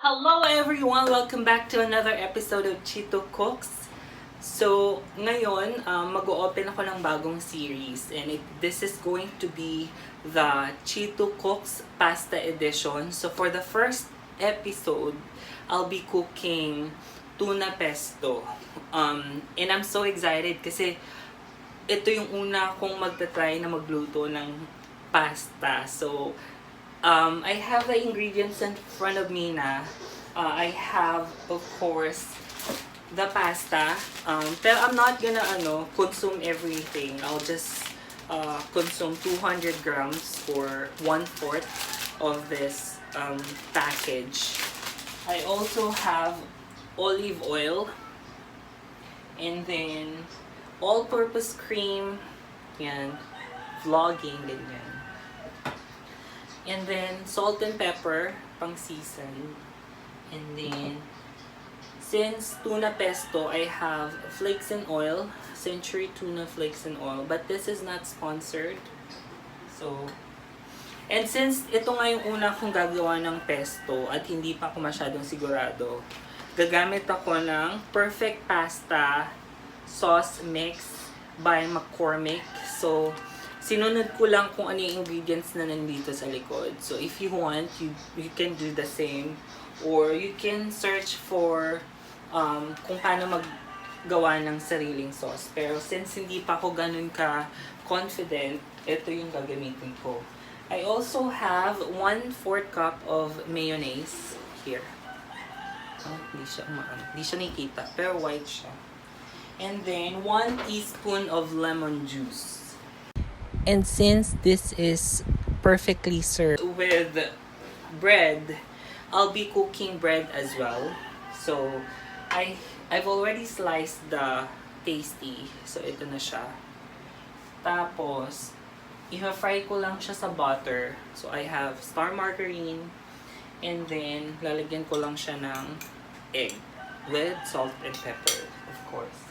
Hello everyone! Welcome back to another episode of Chito Cooks. So, ngayon, mag-o-open ako ng bagong series and this is going to be the Chito Cooks Pasta Edition. So, for the first episode, I'll be cooking Tuna Pesto. And I'm so excited kasi ito yung una kong magta-try na magluto ng pasta. So, I have the ingredients in front of me na. I have, of course, the pasta. Pero I'm not gonna consume everything. I'll just consume 200 grams or 1/4 of this package. I also have olive oil. And then, all-purpose cream. Yan. Vlogging, ganyan. And then, salt and pepper, pang season. And then, since tuna pesto, I have flakes and oil. Century tuna flakes and oil. But this is not sponsored. So, and since ito nga yung una kong gagawa ng pesto at hindi pa ako masyadong sigurado, gagamit ako ng Perfect Pasta Sauce Mix by McCormick. So, sinunod ko lang kung ano yung ingredients na nandito sa likod. So, if you want, you can do the same. Or you can search for kung paano maggawa ng sariling sauce. Pero since hindi pa ako ganun ka-confident, ito yung gagamitin ko. I also have 1/4 cup of mayonnaise here. Hindi siya nakikita, pero white siya. And then, 1 teaspoon of lemon juice. And since this is perfectly served with bread, I'll be cooking bread as well. So, I've already sliced the pasty. So, ito na siya. Tapos, i-fry ko lang siya sa butter. So, I have star margarine. And then, lalagyan ko lang siya ng egg with salt and pepper, of course.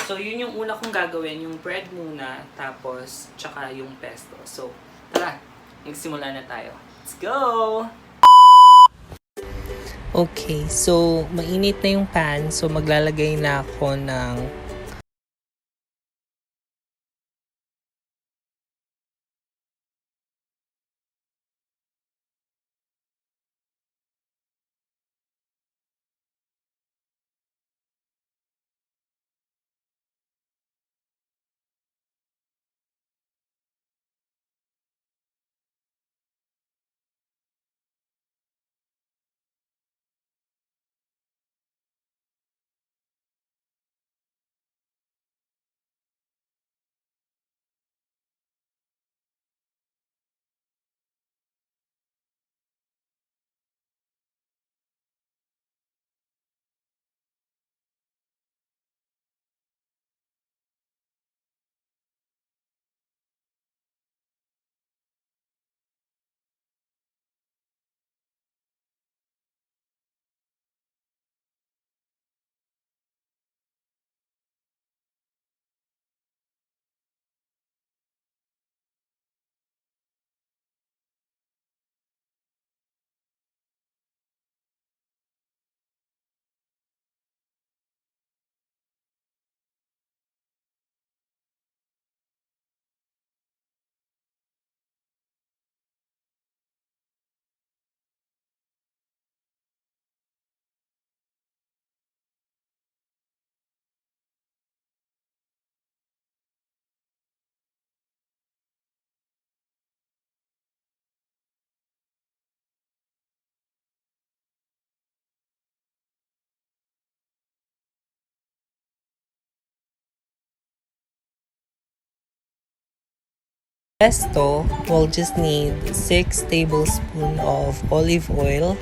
So, yun yung una kong gagawin. Yung bread muna, tapos, tsaka yung pesto. So, tara, magsimula na tayo. Let's go! Okay, so mainit na yung pan. So maglalagay na ako ng pesto. We'll just need 6 tablespoons of olive oil.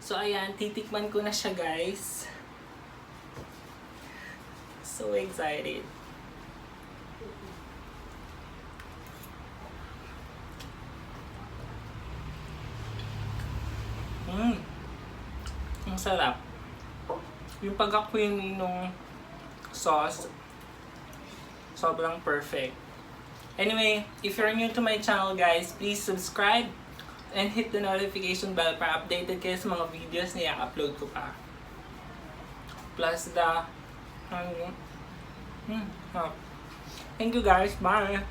So ayan, titikman ko na siya guys. So excited. Ang sarap. Yung pagka-creamy nung sauce, sobrang perfect. Anyway, if you're new to my channel guys, please subscribe and hit the notification bell para updated kayo sa mga videos na i-upload ko pa. Plus the thank you guys, bye!